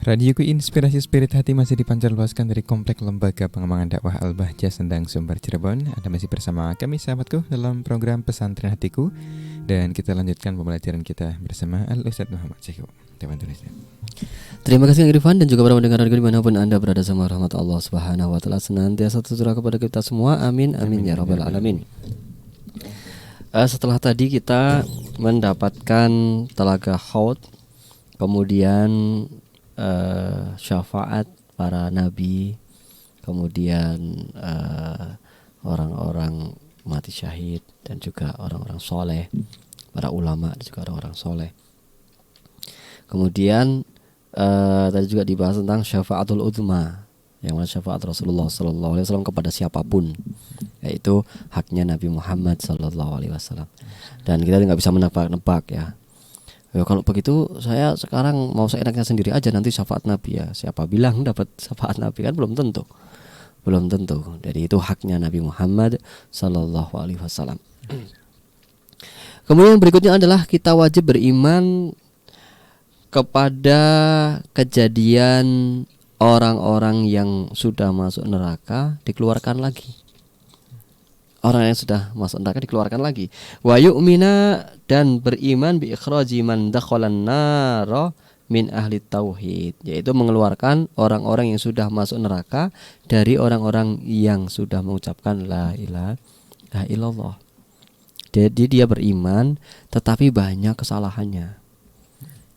[SPEAKER 1] Radioku Inspirasi Spirit Hati masih dipancar luaskan dari Komplek Lembaga Pengembangan Dakwah Al-Bahjah Sendang, Sumber, Cirebon. Anda masih bersama kami sahabatku dalam program Pesantren Hatiku. Dan kita lanjutkan pembelajaran kita bersama Al-Ustadz Muhammad Syekhu.
[SPEAKER 2] Terima kasih Irfan dan juga para pendengar radio dimanapun Anda berada, sama rahmat Allah Subhanahu wa Ta'ala senantiasa tercurah kepada kita semua. Amin amin ya rabbal alamin. Setelah tadi kita mendapatkan telaga Haud, kemudian syafaat para nabi, kemudian orang-orang mati syahid dan juga orang-orang soleh, para ulama dan juga orang-orang soleh. Kemudian tadi juga dibahas tentang syafaatul uzma, yang mana syafaat Rasulullah SAW kepada siapapun, yaitu haknya Nabi Muhammad SAW. Dan kita nggak bisa menebak-nebak ya. Kalau begitu saya sekarang mau seenaknya sendiri aja, nanti syafaat Nabi ya. Siapa bilang dapat syafaat Nabi, kan belum tentu. Jadi itu haknya Nabi Muhammad SAW. Kemudian berikutnya adalah kita wajib beriman kepada kejadian orang-orang yang sudah masuk neraka dikeluarkan lagi. Orang yang sudah masuk neraka dikeluarkan lagi. Wa yu'mina, dan beriman bi ikhraji man dakhalan nar min ahli tauhid, yaitu mengeluarkan orang-orang yang sudah masuk neraka dari orang-orang yang sudah mengucapkan la ilaha illallah. Jadi dia beriman tetapi banyak kesalahannya.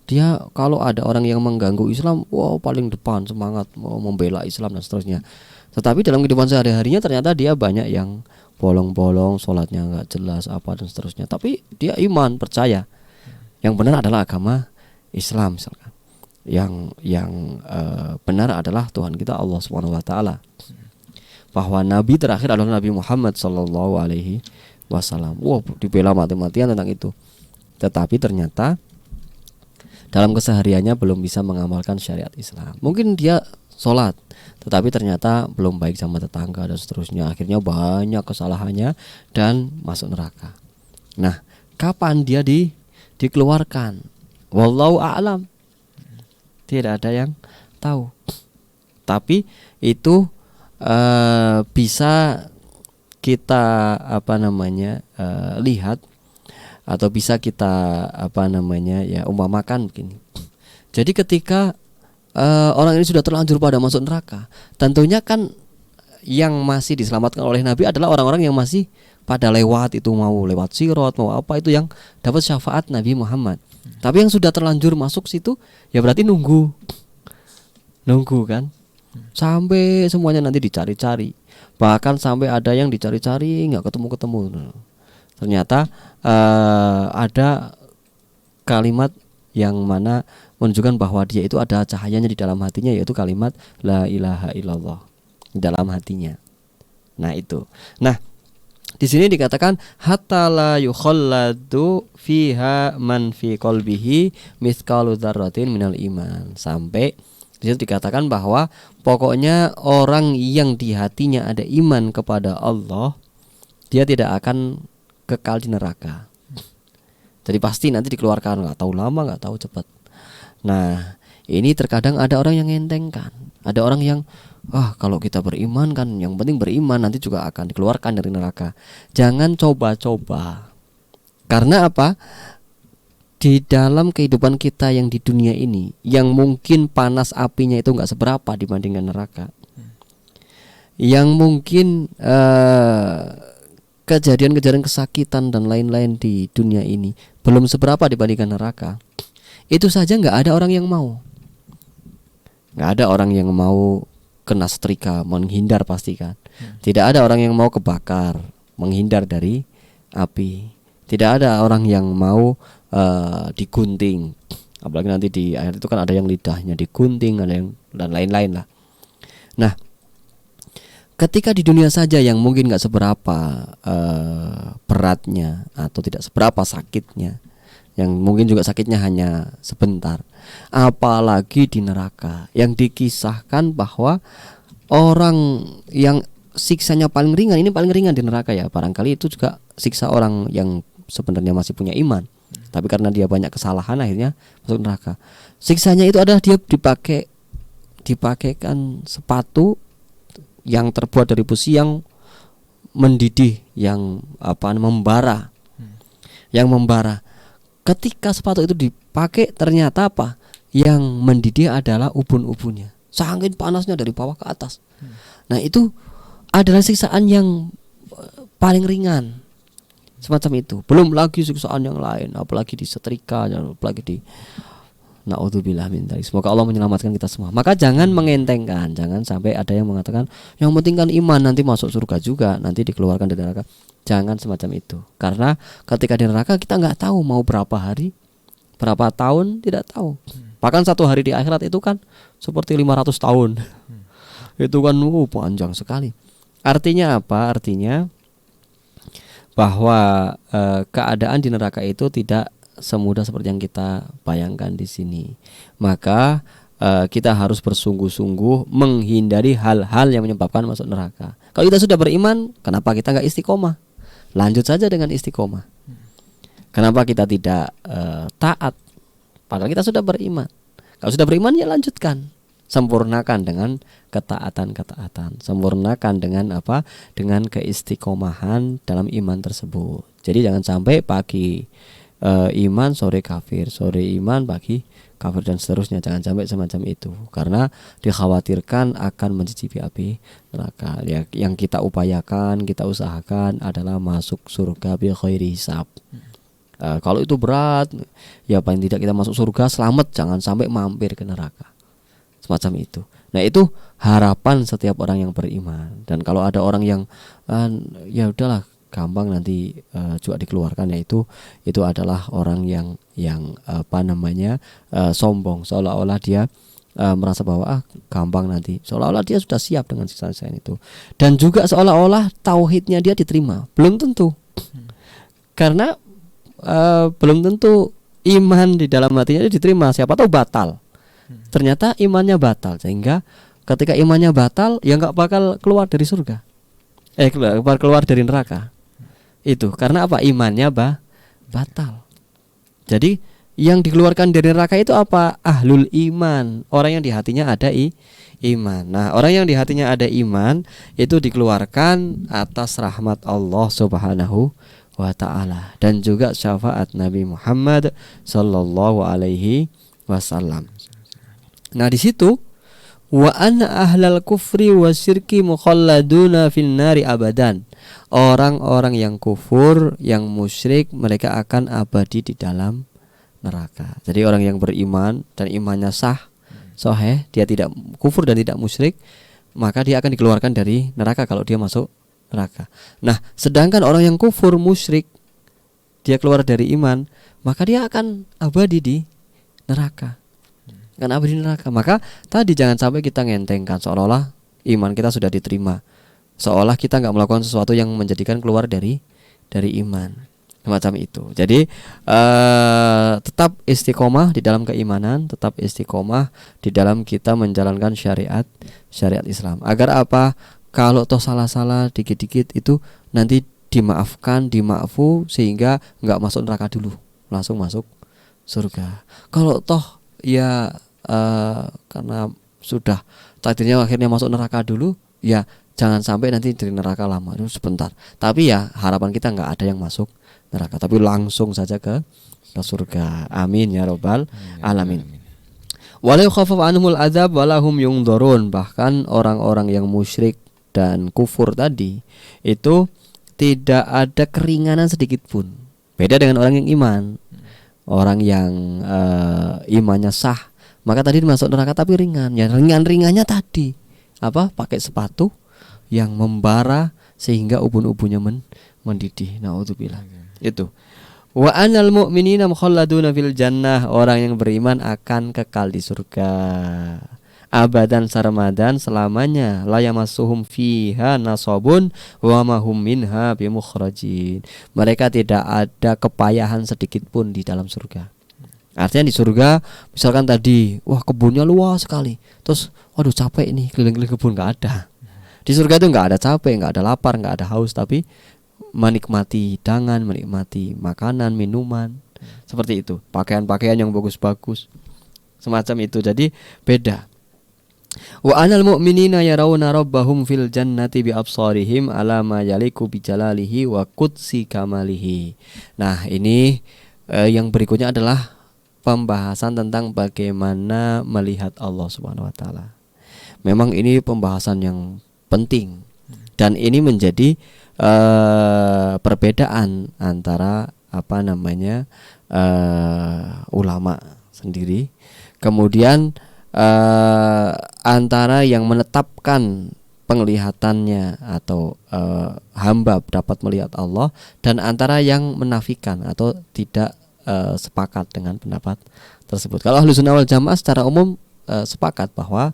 [SPEAKER 2] Dia kalau ada orang yang mengganggu Islam, wow paling depan semangat mau membela Islam dan seterusnya. Tetapi dalam kehidupan sehari-harinya ternyata dia banyak yang bolong-bolong, sholatnya nggak jelas apa dan seterusnya. Tapi dia iman, percaya yang benar adalah agama Islam misalkan. Yang benar adalah Tuhan kita Allah Subhanahu wa Ta'ala. Bahwa Nabi terakhir adalah Nabi Muhammad Sallallahu Alaihi Wasallam. Wow, dibela mati-matian tentang itu. Tetapi ternyata dalam kesehariannya belum bisa mengamalkan syariat Islam. Mungkin dia sholat, tetapi ternyata belum baik sama tetangga dan seterusnya. Akhirnya banyak kesalahannya dan masuk neraka. Nah, kapan dia dikeluarkan? Wallahu a'lam. Tidak ada yang tahu. Tapi itu bisa kita lihat atau bisa kita umpamakan begini. Jadi ketika orang ini sudah terlanjur pada masuk neraka, tentunya kan yang masih diselamatkan oleh Nabi adalah orang-orang yang masih pada lewat itu, mau lewat sirat mau apa, itu yang dapat syafaat Nabi Muhammad. Tapi yang sudah terlanjur masuk situ ya berarti nunggu kan, sampai semuanya nanti dicari-cari, bahkan sampai ada yang dicari-cari nggak ketemu. Ternyata ada kalimat yang mana menunjukkan bahwa dia itu ada cahayanya di dalam hatinya, yaitu kalimat la ilaha illallah di dalam hatinya. Nah itu. Nah di sini dikatakan hatta la yukhalladu fiha man fi qalbihi mithqalu dzarratin minal iman. Sampai di situ dikatakan bahwa pokoknya orang yang di hatinya ada iman kepada Allah, dia tidak akan kekal di neraka. Jadi pasti nanti dikeluarkan, nggak tahu lama, nggak tahu cepat. Nah, ini terkadang ada orang yang ngentengkan. Ada orang yang kalau kita beriman kan, yang penting beriman, nanti juga akan dikeluarkan dari neraka. Jangan coba-coba. Karena apa? Di dalam kehidupan kita yang di dunia ini, yang mungkin panas apinya itu nggak seberapa dibandingkan neraka, yang mungkin kejadian-kejadian kesakitan dan lain-lain di dunia ini belum seberapa dibandingkan neraka. Itu saja nggak ada orang yang mau. Nggak ada orang yang mau kena setrika, menghindar pasti kan. Tidak ada orang yang mau kebakar, menghindar dari api. Tidak ada orang yang mau digunting. Apalagi nanti di akhir itu kan ada yang lidahnya digunting, ada yang dan lain-lain lah. Nah, ketika di dunia saja yang mungkin gak seberapa beratnya atau tidak seberapa sakitnya, yang mungkin juga sakitnya hanya sebentar, apalagi di neraka yang dikisahkan bahwa orang yang siksanya paling ringan, ini paling ringan di neraka ya, barangkali itu juga siksa orang yang sebenarnya masih punya iman, tapi karena dia banyak kesalahan akhirnya masuk neraka. Siksanya itu adalah dia dipakaikan sepatu yang terbuat dari besi yang mendidih, yang membara, yang membara. Ketika sepatu itu dipakai, ternyata apa? Yang mendidih adalah ubun-ubunnya. Saking panasnya dari bawah ke atas. Nah, itu adalah siksaan yang paling ringan. Semacam itu. Belum lagi siksaan yang lain, apalagi disetrika, apalagi di naudzubillah min dzalik. Semoga Allah menyelamatkan kita semua. Maka jangan mengentengkan, jangan sampai ada yang mengatakan yang penting kan iman, nanti masuk surga juga, nanti dikeluarkan dari neraka. Jangan semacam itu. Karena ketika di neraka kita nggak tahu mau berapa hari, berapa tahun, tidak tahu. Bahkan satu hari di akhirat itu kan seperti 500 tahun. Itu kan panjang sekali. Artinya apa? Artinya bahwa keadaan di neraka itu tidak semudah seperti yang kita bayangkan di sini. Maka kita harus bersungguh-sungguh menghindari hal-hal yang menyebabkan masuk neraka. Kalau kita sudah beriman, kenapa kita nggak istiqomah? Lanjut saja dengan istiqomah. Kenapa kita tidak taat? Padahal kita sudah beriman. Kalau sudah beriman ya lanjutkan, sempurnakan dengan ketaatan. Sempurnakan dengan apa? Dengan keistiqomahan dalam iman tersebut. Jadi jangan sampai pagi iman, sore kafir, sore iman, pagi kafir, dan seterusnya. Jangan sampai semacam itu, karena dikhawatirkan akan mencicipi api neraka. Yang kita upayakan, kita usahakan adalah masuk surga bi khairi hisab. Kalau itu berat, ya paling tidak kita masuk surga selamat, jangan sampai mampir ke neraka. Semacam itu. Nah, itu harapan setiap orang yang beriman. Dan kalau ada orang yang ya udahlah gampang nanti juga dikeluarkan, yaitu itu adalah orang yang sombong, seolah-olah dia merasa bahwa gampang nanti, seolah-olah dia sudah siap dengan siksaan itu. Dan juga seolah-olah tauhidnya dia diterima. Belum tentu. Karena belum tentu iman di dalam hatinya diterima. Siapa tahu batal. Ternyata imannya batal, sehingga ketika imannya batal ya nggak bakal keluar dari surga, keluar dari neraka. Itu karena apa? Imannya batal. Jadi yang dikeluarkan dari neraka itu apa? Ahlul iman, orang yang di hatinya ada iman. Nah, orang yang di hatinya ada iman itu dikeluarkan atas rahmat Allah Subhanahu wa ta'ala, dan juga syafaat Nabi Muhammad sallallahu alaihi wasallam. Nah, di situ wa anna ahlal kufri wasyirki mukhalladuna fin nari abadan. Orang-orang yang kufur, yang musyrik, mereka akan abadi di dalam neraka. Jadi orang yang beriman dan imannya sahih, dia tidak kufur dan tidak musyrik, maka dia akan dikeluarkan dari neraka kalau dia masuk neraka. Nah, sedangkan orang yang kufur, musyrik, dia keluar dari iman, maka dia akan abadi di neraka. Akan abadi di neraka. Maka tadi jangan sampai kita ngentengkan seolah-olah iman kita sudah diterima, seolah kita nggak melakukan sesuatu yang menjadikan keluar dari iman, semacam itu. Jadi tetap istiqomah di dalam keimanan, tetap istiqomah di dalam kita menjalankan syariat Islam. Agar apa? Kalau toh salah-salah dikit-dikit itu nanti dimaafkan, dimaafu, sehingga nggak masuk neraka dulu, langsung masuk surga. Kalau toh ya karena sudah takdirnya akhirnya masuk neraka dulu, ya jangan sampai nanti dari neraka lama itu sebentar. Tapi ya harapan kita nggak ada yang masuk neraka, tapi langsung saja ke surga. Amin ya robbal alamin. Walau khafaf anhumul adzab walahum yungdorun. Bahkan orang-orang yang musyrik dan kufur tadi itu tidak ada keringanan sedikit pun. Beda dengan orang yang iman. Orang yang imannya sah, maka tadi masuk neraka tapi ringan. Ya ringan-ringannya tadi apa? Pakai sepatu yang membara sehingga ubun-ubunnya mendidih. Naudzubillah. Itu. Wa anal mu'minina mukhalladuna fil jannah, orang yang beriman akan kekal di surga. Abadan sarmadan, selamanya. La yamassuhum fiha nasabun wa ma hum minha bimukhrajin. Mereka tidak ada kepayahan sedikit pun di dalam surga. Artinya di surga, misalkan tadi, wah kebunnya luas sekali, terus waduh capek ini keliling-keliling kebun, nggak ada. Di surga itu nggak ada capek, nggak ada lapar, nggak ada haus, tapi menikmati hidangan, menikmati makanan, minuman, seperti itu. Pakaian-pakaian yang bagus-bagus, semacam itu. Jadi beda. Wa anal mu'minina yarawna rabbahum fil jannati bi absarihim ala ma yaliku bi jalalihi wa qudsi kamalihi. Nah, ini yang berikutnya adalah pembahasan tentang bagaimana melihat Allah Subhanahu wa taala. Memang ini pembahasan yang penting dan ini menjadi perbedaan antara ulama sendiri, kemudian antara yang menetapkan penglihatannya atau hamba dapat melihat Allah, dan antara yang menafikan atau tidak sepakat dengan pendapat tersebut. Kalau Ahlussunnah wal Jamaah secara umum sepakat bahwa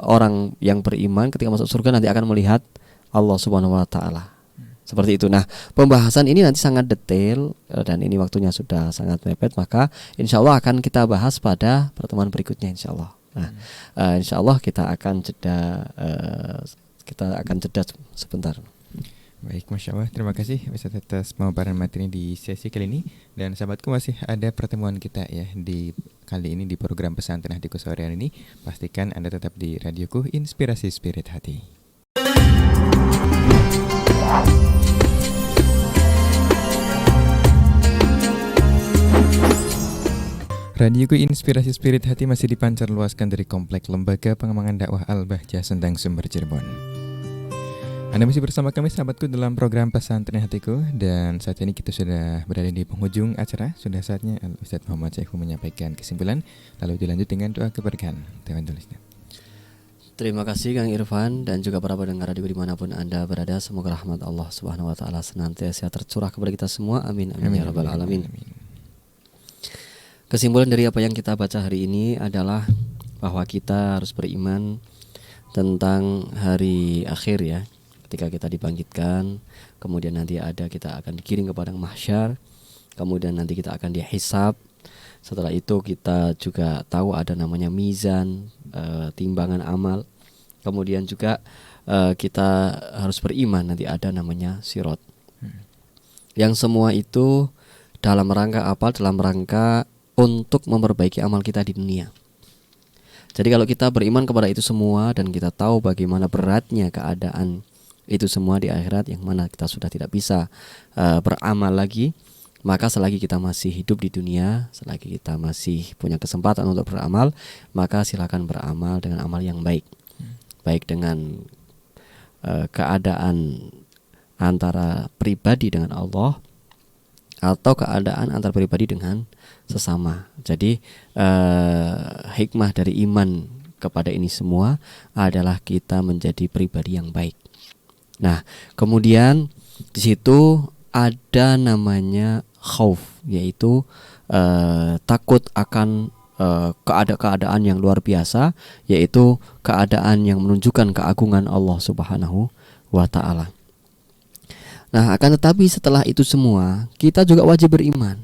[SPEAKER 2] orang yang beriman ketika masuk surga nanti akan melihat Allah Subhanahu wa taala. Seperti itu. Nah, pembahasan ini nanti sangat detail dan ini waktunya sudah sangat mepet, maka insya Allah akan kita bahas pada pertemuan berikutnya insya Allah. Nah, insya Allah kita akan jeda sebentar.
[SPEAKER 1] Baik, Masya Allah, terima kasih Ustaz atas pemaparan materi di sesi kali ini. Dan sahabatku, masih ada pertemuan kita ya di kali ini di program Pesantren Hatiku sore hari ini. Pastikan Anda tetap di radioku Inspirasi Spirit Hati. Radioku Inspirasi Spirit Hati masih dipancar luaskan dari Komplek Lembaga Pengembangan Dakwah Al-Bahjah Sendang Sumber Cirebon. Anda masih bersama kami sahabatku dalam program Pesantren Hatiku, dan saat ini kita sudah berada di penghujung acara. Sudah saatnya Ustaz Muhammad Saifu menyampaikan kesimpulan, lalu dilanjut dengan doa keberkahan.
[SPEAKER 2] Terima kasih Kang Irfan dan juga para pendengar radio dimanapun Anda berada. Semoga rahmat Allah Subhanahu wa taala senantiasa tercurah kepada kita semua. Amin amin ya rabbal alamin. Kesimpulan dari apa yang kita baca hari ini adalah bahwa kita harus beriman tentang hari akhir ya. Ketika kita dibangkitkan, kemudian nanti kita akan digiring ke padang mahsyar, kemudian nanti kita akan dihisab. Setelah itu kita juga tahu ada namanya mizan, timbangan amal. Kemudian juga kita harus beriman nanti ada namanya sirat. Yang semua itu dalam rangka apa? Dalam rangka untuk memperbaiki amal kita di dunia. Jadi kalau kita beriman kepada itu semua dan kita tahu bagaimana beratnya keadaan itu semua di akhirat, yang mana kita sudah tidak bisa beramal lagi, maka selagi kita masih hidup di dunia, selagi kita masih punya kesempatan untuk beramal, maka silakan beramal dengan amal yang baik. Baik dengan keadaan antara pribadi dengan Allah atau keadaan antar pribadi dengan sesama. Jadi hikmah dari iman kepada ini semua adalah kita menjadi pribadi yang baik. Nah, kemudian di situ ada namanya khauf, yaitu takut akan keadaan yang luar biasa, yaitu keadaan yang menunjukkan keagungan Allah Subhanahu wa taala. Nah, akan tetapi setelah itu semua kita juga wajib beriman.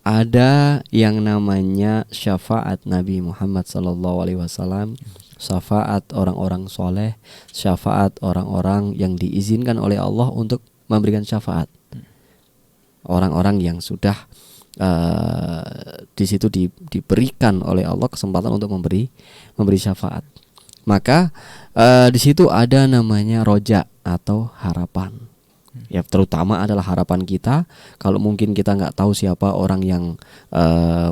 [SPEAKER 2] Ada yang namanya syafaat Nabi Muhammad SAW, syafaat orang-orang soleh, syafaat orang-orang yang diizinkan oleh Allah untuk memberikan syafaat. Orang-orang yang sudah di situ diberikan oleh Allah kesempatan untuk memberi syafaat. Maka di situ ada namanya roja atau harapan. Ya, terutama adalah harapan kita. Kalau mungkin kita nggak tahu siapa orang yang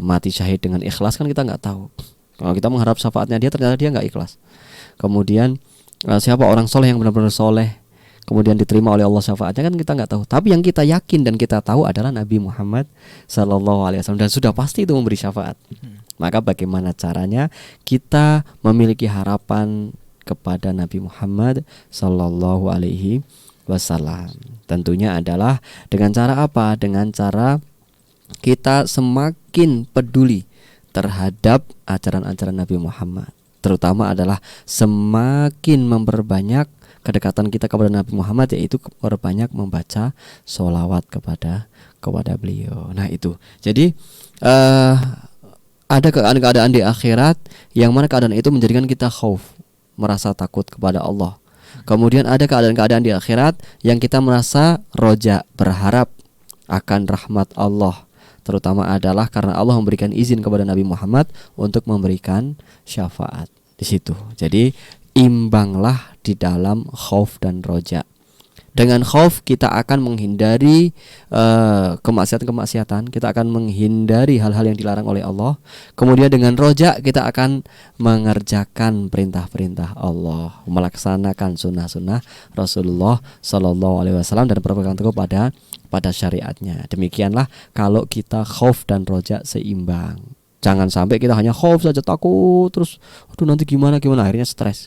[SPEAKER 2] mati syahid dengan ikhlas, kan kita nggak tahu. Kalau kita mengharap syafaatnya dia, ternyata dia nggak ikhlas. Kemudian siapa orang soleh yang benar-benar soleh, kemudian diterima oleh Allah syafaatnya, kan kita nggak tahu. Tapi yang kita yakin dan kita tahu adalah Nabi Muhammad SAW, dan sudah pasti itu memberi syafaat. Maka bagaimana caranya kita memiliki harapan kepada Nabi Muhammad SAW wasallam. Tentunya adalah dengan cara apa? Dengan cara kita semakin peduli terhadap ajaran-ajaran Nabi Muhammad. Terutama adalah semakin memperbanyak kedekatan kita kepada Nabi Muhammad, yaitu memperbanyak membaca sholawat kepada beliau. Nah itu. Jadi ada keadaan-keadaan di akhirat yang mana keadaan itu menjadikan kita khauf, merasa takut kepada Allah. Kemudian ada keadaan-keadaan di akhirat yang kita merasa roja, berharap akan rahmat Allah. Terutama adalah karena Allah memberikan izin kepada Nabi Muhammad untuk memberikan syafaat di situ. Jadi imbanglah di dalam khauf dan roja. Dengan khauf kita akan menghindari kemaksiatan-kemaksiatan, kita akan menghindari hal-hal yang dilarang oleh Allah. Kemudian dengan roja kita akan mengerjakan perintah-perintah Allah, melaksanakan sunnah-sunnah Rasulullah Sallallahu Alaihi Wasallam dan berpegang teguh pada syariatnya. Demikianlah kalau kita khauf dan roja seimbang. Jangan sampai kita hanya khauf saja, takut terus, aduh nanti gimana akhirnya stres.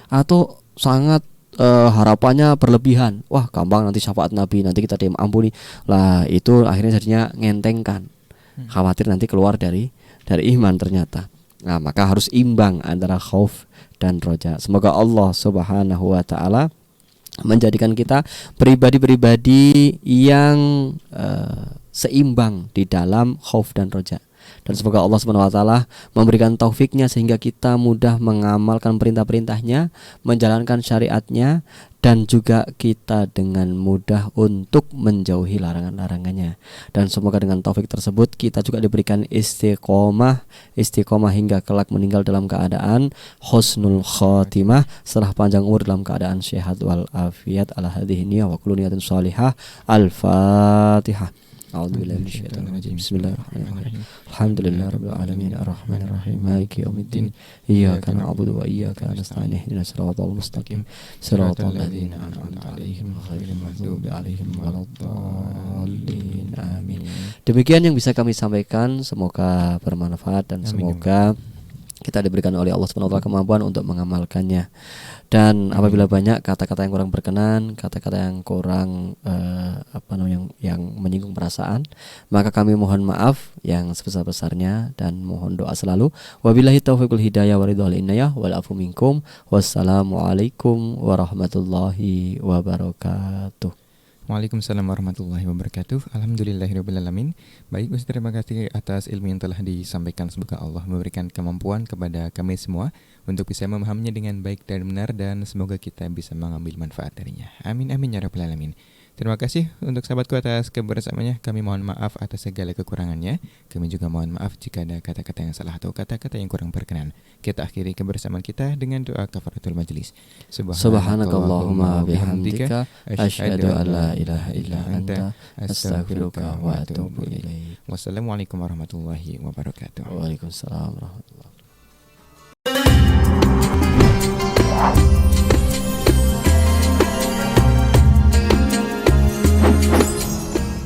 [SPEAKER 2] Atau sangat harapannya berlebihan, wah gampang nanti syafaat Nabi, nanti kita diampuni lah, itu akhirnya jadinya ngentengkan, khawatir nanti keluar dari iman ternyata. Nah maka harus imbang antara khauf dan roja. Semoga Allah Subhanahu wa ta'ala menjadikan kita pribadi-pribadi yang seimbang di dalam khauf dan roja. Dan semoga Allah SWT memberikan taufiknya sehingga kita mudah mengamalkan perintah-perintahnya, menjalankan syariatnya, dan juga kita dengan mudah untuk menjauhi larangan-larangannya. Dan semoga dengan taufik tersebut kita juga diberikan istiqomah hingga kelak meninggal dalam keadaan husnul khotimah, setelah panjang umur dalam keadaan sehat wal afiat. Ala hadhihi niyah wa kullu niyatin shalihah. Al-Fatihah. A'udzubillahi minasyaitonir rajim. Bismillahirrahmanirrahim. Alhamdulillahirabbil alamin arrahmanir rahim maliki yaumiddin. Iyyaka na'budu wa iyyaka nasta'in. Ihdinas siratal mustaqim. Siratal ladzina an'amta 'alaihim ghairil maghdubi 'alaihim waladdallin. Amin. Demikian yang bisa kami sampaikan, semoga bermanfaat dan semoga kita diberikan oleh Allah SWT kemampuan untuk mengamalkannya. Dan apabila banyak kata-kata yang kurang berkenan, kata-kata yang kurang yang menyinggung perasaan, maka kami mohon maaf yang sebesar-besarnya dan mohon doa selalu. Wabillahi taufiqul hidayah waridhal inayah wal afu minkum. Wassalamualaikum warahmatullahi wabarakatuh.
[SPEAKER 1] Waalaikumsalam warahmatullahi wabarakatuh. Alhamdulillahirrabbilalamin. Baik Ustaz, terima kasih atas ilmu yang telah disampaikan. Semoga Allah memberikan kemampuan kepada kami semua untuk bisa memahaminya dengan baik dan benar, dan semoga kita bisa mengambil manfaat darinya. Amin amin ya rabbal alamin. Terima kasih untuk sahabatku atas kebersamaannya. Kami mohon maaf atas segala kekurangannya. Kami juga mohon maaf jika ada kata-kata yang salah atau kata-kata yang kurang berkenan. Kita akhiri kebersamaan kita dengan doa kafaratul majelis.
[SPEAKER 2] Subhanakallahumma bihamdika asyhadu an la ilaha illa anta astaghfiruka wa atubu ilaik.
[SPEAKER 1] Wassalamualaikum warahmatullahi wabarakatuh.
[SPEAKER 2] Waalaikumsalam warahmatullahi wabarakatuh.